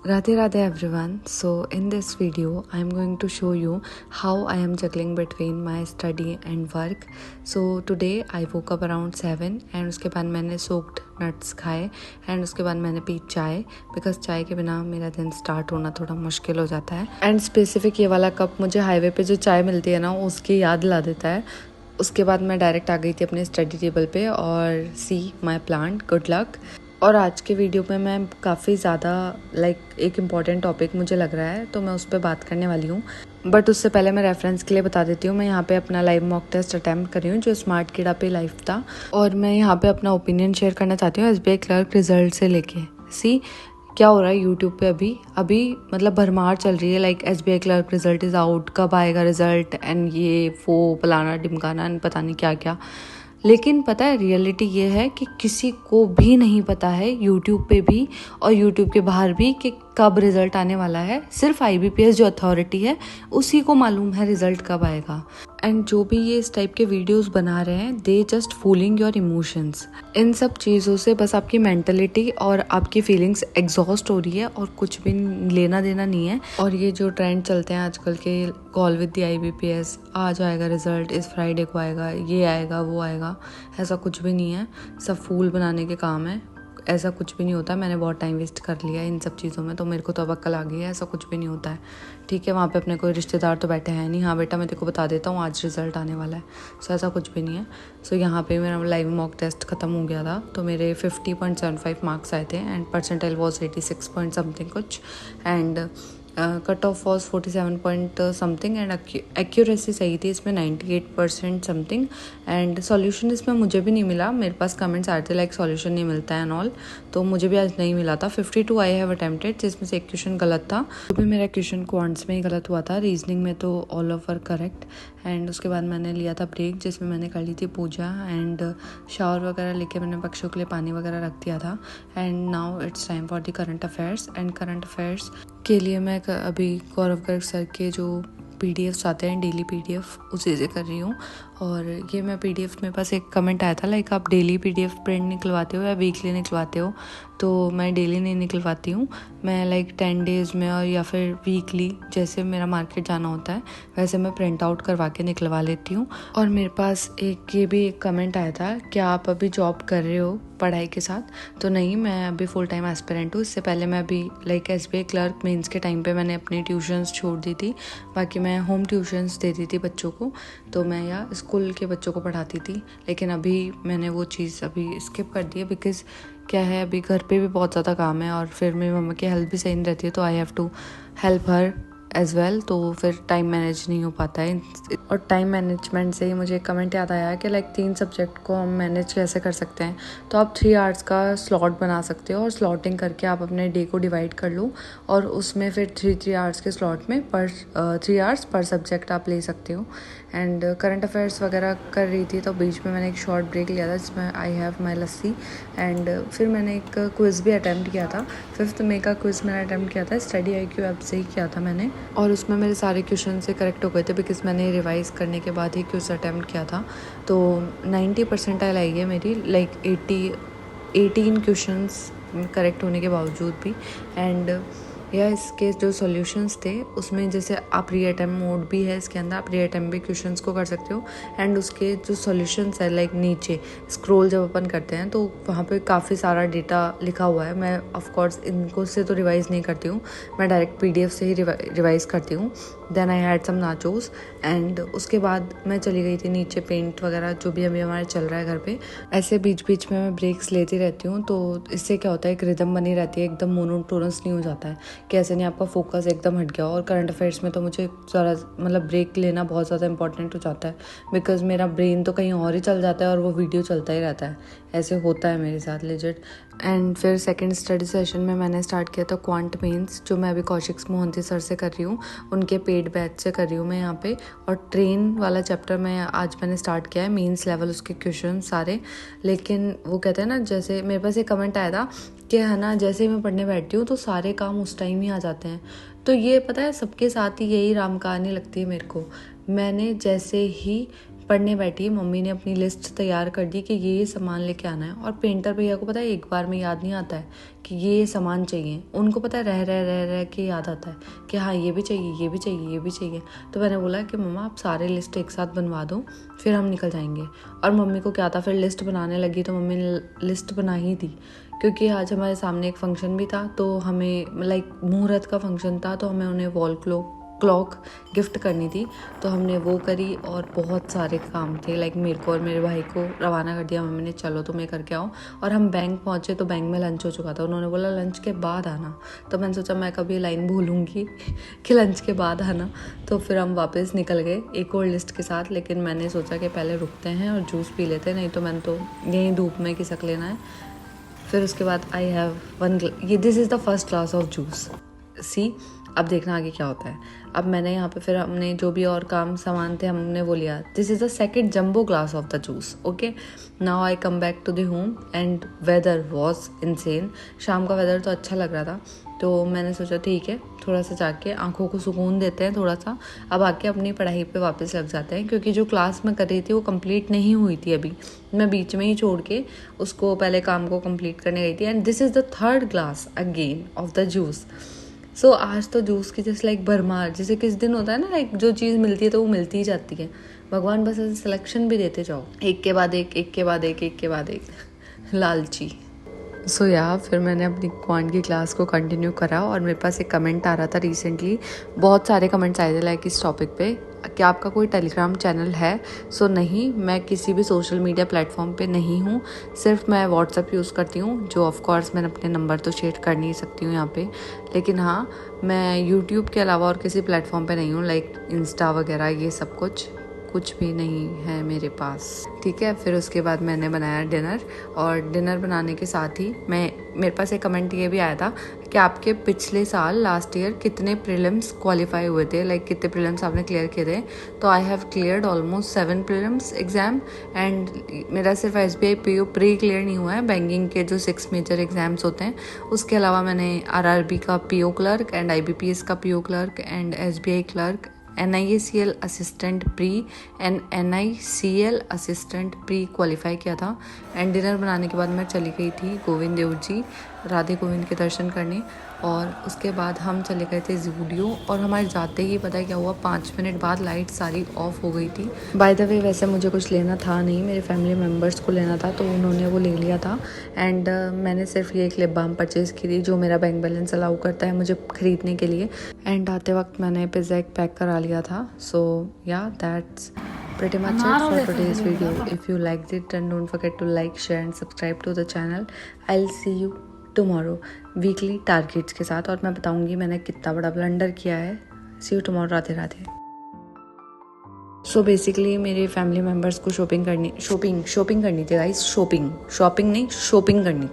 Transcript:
Radhe Radhe everyone. So in this video I am going to show you how I am juggling between my study and work. So today I woke up around 7 and उसके बाद मैंने soaked nuts खाए and उसके बाद मैंने P चाय because चाय के बिना मेरा दिन स्टार्ट होना थोड़ा मुश्किल हो जाता है. एंड स्पेसिफिक ये वाला कप मुझे हाईवे पे जो चाय मिलती है ना उसकी याद दिला देता है. उसके बाद मैं डायरेक्ट आ गई थी अपने स्टडी टेबल पे और सी माई प्लांट. Good luck. और आज के वीडियो में मैं काफ़ी ज़्यादा एक इम्पॉर्टेंट टॉपिक मुझे लग रहा है तो मैं उस पर बात करने वाली हूँ. बट उससे पहले मैं रेफरेंस के लिए बता देती हूँ. मैं यहाँ पे अपना लाइव मॉक टेस्ट अटैम्प्ट कर रही हूँ जो स्मार्ट किडा पे लाइव था और मैं यहाँ पे अपना ओपिनियन शेयर करना चाहती हूँ SBI क्लर्क रिजल्ट से लेके. सी क्या हो रहा है यूट्यूब पे अभी मतलब भरमार चल रही है. SBI clerk result is out, कब आएगा रिजल्ट एंड ये वो फलाना ढिमकाना पता नहीं क्या क्या. लेकिन पता है रियलिटी ये है कि किसी को भी नहीं पता है यूट्यूब पे भी और यूट्यूब के बाहर भी कि कब रिज़ल्ट आने वाला है. सिर्फ IBPS जो अथॉरिटी है उसी को मालूम है रिज़ल्ट कब आएगा. एंड जो भी ये इस टाइप के वीडियोस बना रहे हैं they just fooling your emotions. इन सब चीज़ों से बस आपकी मेंटलिटी और आपकी फीलिंग्स एग्जॉस्ट हो रही है और कुछ भी लेना देना नहीं है. और ये जो ट्रेंड चलते हैं आजकल के कॉल विद द IBPS, आज आएगा रिजल्ट, इस फ्राइडे को आएगा, ये आएगा वो आएगा, ऐसा कुछ भी नहीं है. सब फूल बनाने के काम है. ऐसा कुछ भी नहीं होता. मैंने बहुत टाइम वेस्ट कर लिया इन सब चीज़ों में तो मेरे को तो अब अक्ल आ गई है. ऐसा कुछ भी नहीं होता है. ठीक है, वहाँ पे अपने कोई रिश्तेदार तो बैठे हैं नहीं. हाँ बेटा मैं तेरे को बता देता हूँ आज रिजल्ट आने वाला है. सो ऐसा कुछ भी नहीं है. सो यहाँ पे मेरा लाइव मॉक टेस्ट ख़त्म हो गया था तो मेरे 50.75 मार्क्स आए थे and percentile was 86 point something कुछ and cut off was 47 point something and accuracy सही थी इसमें 98% समथिंग. एंड सॉल्यूशन इसमें मुझे भी नहीं मिला. मेरे पास कमेंट्स आए थे सॉल्यूशन नहीं मिलता है एंड ऑल, तो मुझे भी आज नहीं मिला था. 52 आई हैव अटेम्प्टेड जिसमें से एक क्वेश्चन गलत था. जो भी मेरा क्वेश्चन क्वांट्स में ही गलत हुआ था. रीजनिंग में तो all of were correct. And उसके बाद मैंने लिया था ब्रेक जिसमें मैंने कर ली थी पूजा एंड शावर वगैरह लेके मैंने पक्षियों के लिए पानी वगैरह रख दिया था. And now it's time for the current affairs. And current affairs के लिए मैं अभी गौरव गर्ग सर के जो PDFs आते हैं डेली PDF उसी से कर रही हूँ. और ये मैं PDF में बस एक कमेंट आया था आप डेली PDF प्रिंट निकलवाते हो या वीकली निकलवाते हो. तो मैं डेली नहीं निकलवाती हूँ. मैं 10 डेज़ में और या फिर वीकली जैसे मेरा मार्केट जाना होता है वैसे मैं प्रिंट आउट करवा के निकलवा लेती हूँ. और मेरे पास ये भी एक कमेंट आया था क्या आप अभी जॉब कर रहे हो पढ़ाई के साथ. तो नहीं, मैं अभी फुल टाइम एस्पिरेंट हूँ. इससे पहले मैं अभी SBI क्लर्क मेंस के टाइम पे मैंने अपनी ट्यूशन्स छोड़ दी थी. बाकी मैं होम ट्यूशन्स देती थी बच्चों को. तो मैं या स्कूल के बच्चों को पढ़ाती थी. लेकिन अभी मैंने वो चीज़ अभी स्किप कर दी है बिकॉज़ क्या है अभी घर पे भी बहुत ज़्यादा काम है और फिर मेरी मम्मा की हेल्थ भी सही नहीं रहती है तो I have to help her as well. तो फिर टाइम मैनेज नहीं हो पाता है. और टाइम मैनेजमेंट से ही मुझे कमेंट याद आया कि 3 सब्जेक्ट को हम मैनेज कैसे कर सकते हैं. तो आप 3 आवर्स का स्लॉट बना सकते हो और स्लॉटिंग करके आप अपने डे को डिवाइड कर लो और उसमें फिर 3 आवर्स के स्लॉट में 3 आवर्स पर सब्जेक्ट आप ले सकते हो. एंड करंट अफेयर्स वगैरह कर रही थी तो बीच में मैंने एक शॉर्ट ब्रेक लिया था जिसमें I have my lassi. And फिर मैंने एक क्विज़ भी अटैम्प्ट किया था. 5 मई का क्विज़ मैंने अटैम्प्ट किया था. स्टडी IQ ऐप से ही किया था मैंने और उसमें मेरे सारे क्वेश्चन से करेक्ट हो गए थे बिकॉज मैंने रिवाइज करने के बाद ही क्विज़ अटैम्प्ट किया था. तो 90 परसेंटाइल आई है मेरी 18 क्वेश्चंस करेक्ट होने के बावजूद भी. एंड या इसके जो सॉल्यूशंस थे उसमें जैसे आप री अटैम्प्ट मोड भी है इसके अंदर. आप री अटैम्प्ट भी क्वेश्चंस को कर सकते हो. एंड उसके जो सॉल्यूशंस है नीचे स्क्रॉल जब अपन करते हैं तो वहाँ पे काफ़ी सारा डेटा लिखा हुआ है. मैं ऑफकोर्स इनको से तो रिवाइज़ नहीं करती हूँ. मैं डायरेक्ट PDF से ही रिवाइज़ करती हूँ. Then I had some nachos and उसके बाद मैं चली गई थी नीचे पेंट वगैरह जो भी अभी हमारे चल रहा है घर पे. ऐसे बीच बीच में मैं ब्रेक्स लेती रहती हूँ तो इससे क्या होता है एक रिदम बनी रहती है. एकदम मोनोटोनस नहीं हो जाता है कि ऐसे नहीं आपका फोकस एकदम हट गया. और करंट अफेयर्स में तो मुझे ज़रा ब्रेक लेना बहुत ज़्यादा इंपॉर्टेंट हो जाता है बिकॉज मेरा ब्रेन तो कहीं और ही चल जाता है और वो वीडियो चलता ही रहता है. ऐसे होता है मेरे साथ लेजिट. एंड फिर सेकंड स्टडी सेशन में मैंने स्टार्ट किया था क्वांट मेंस जो मैं अभी कौशिक मोहंती सर से कर रही हूँ. उनके पेड बैच से कर रही हूँ मैं यहाँ पे. और ट्रेन वाला चैप्टर में आज मैंने स्टार्ट किया है. मेंस लेवल उसके क्वेश्चन सारे. लेकिन वो कहते हैं ना जैसे मेरे पास एक कमेंट आया था कि है ना जैसे मैं पढ़ने बैठती हूँ तो सारे काम उस टाइम ही आ जाते हैं. तो ये पता है सबके साथ ही यही राम कहानी लगती है मेरे को. मैंने जैसे ही पढ़ने बैठी, मम्मी ने अपनी लिस्ट तैयार कर दी कि ये सामान लेके आना है। और पेंटर भैया को पता है एक बार में याद नहीं आता है कि ये सामान चाहिए, उनको पता है रह के याद आता है कि हाँ ये भी चाहिए, ये भी चाहिए, ये भी चाहिए। तो मैंने बोला कि मम्मा आप सारे लिस्ट एक साथ बनवा दो, फिर हम निकल जाएंगे। और मम्मी को क्या था, फिर लिस्ट बनाने लगी तो मम्मी ने लिस्ट बना ही दी, क्योंकि आज हमारे सामने एक फंक्शन भी था, तो हमें मुहूर्त का फंक्शन था, तो हमें उन्हें वॉल क्लॉक गिफ्ट करनी थी। तो हमने वो करी और बहुत सारे काम थे, मेरे को और मेरे भाई को रवाना कर दिया मम्मी ने, चलो तुम ये करके आओ। और हम बैंक पहुँचे तो बैंक में लंच हो चुका था, उन्होंने बोला लंच के बाद आना। तो मैंने सोचा मैं कभी लाइन भूलूंगी कि लंच के बाद आना। तो फिर हम वापस निकल गए एक और लिस्ट के साथ, लेकिन मैंने सोचा कि पहले रुकते हैं और जूस पी लेते हैं, नहीं तो मैंने तो यहीं धूप में खिसक लेना है। फिर उसके बाद I have this is the first glass of juice. See अब देखना आगे क्या होता है। अब मैंने यहाँ पे फिर हमने जो भी और काम सामान थे हमने वो लिया। This is the second jumbo glass of the juice. Okay, now I come back to the home and weather was insane. शाम का वेदर तो अच्छा लग रहा था, तो मैंने सोचा ठीक है थोड़ा सा जाके आंखों को सुकून देते हैं थोड़ा सा, अब आके अपनी पढ़ाई पे वापस लग जाते हैं, क्योंकि जो क्लास में कर रही थी वो कंप्लीट नहीं हुई थी। अभी मैं बीच में ही छोड़ के उसको पहले काम को कंप्लीट करने गई थी। And this is the third glass again of the juice. So आज तो जूस की जैसे भरमार, जैसे किस दिन होता है ना, जो चीज़ मिलती है तो वो मिलती ही जाती है। भगवान बस ऐसे सिलेक्शन भी देते जाओ, एक के बाद एक, एक के बाद एक, एक के बाद एक, लालची। सो फिर मैंने अपनी क्वांट की क्लास को कंटिन्यू करा और मेरे पास एक कमेंट आ रहा था रिसेंटली, बहुत सारे कमेंट्स आए थे इस टॉपिक पे कि आपका कोई टेलीग्राम चैनल है। सो नहीं, मैं किसी भी सोशल मीडिया प्लेटफॉर्म पे नहीं हूँ, सिर्फ मैं व्हाट्सएप यूज़ करती हूँ, जो ऑफ कोर्स मैंने अपने नंबर तो शेयर कर नहीं सकती हूँ यहाँ पे। लेकिन हाँ, मैं यूट्यूब के अलावा और किसी प्लेटफॉर्म पे नहीं हूँ, इंस्टा वगैरह ये सब कुछ भी नहीं है मेरे पास। ठीक है, फिर उसके बाद मैंने बनाया डिनर, और डिनर बनाने के साथ ही मेरे पास एक कमेंट ये भी आया था कि आपके पिछले साल लास्ट ईयर कितने प्रीलिम्स क्वालिफाई हुए थे, कितने प्रीलिम्स आपने क्लियर किए थे। तो I have cleared almost 7 prelims exam, and मेरा सिर्फ SBI PO प्री क्लियर नहीं हुआ है, बैंकिंग के जो 6 मेजर एग्जाम्स होते हैं उसके अलावा मैंने RRB का PO क्लर्क एंड IBPS का PO clerk and SBI clerk, NICL assistant pre and NICL assistant pre qualify किया था। एंड डिनर बनाने के बाद मैं चली गई थी गोविंद देव जी राधे गोविंद के दर्शन करने, और उसके बाद हम चले गए थे ज़ूडियो। और हमारे जाते ही पता है क्या हुआ, 5 मिनट बाद लाइट सारी ऑफ हो गई थी। बाय द वे वैसे मुझे कुछ लेना था नहीं, मेरे फैमिली मेम्बर्स को लेना था, तो उन्होंने वो ले लिया था। एंड मैंने सिर्फ ये एक लिप बाम परचेज़ की थी, जो मेरा बैंक बैलेंस अलाउ करता है मुझे ख़रीदने के लिए। एंड आते वक्त मैंने पिज़्ज़ा एक पैक करा लिया था। सो या that's pretty much it for today's video. If you liked it, then don't forget to like, share and subscribe to the channel. I'll see you tomorrow weekly targets के साथ, और मैं बताऊंगी मैंने कितना बड़ा ब्लंडर किया है। See you tomorrow, Radhe Radhe. So basically मेरे फैमिली मेम्बर्स को शॉपिंग करनी थी गाइस, शॉपिंग नहीं, शॉपिंग करनी थी।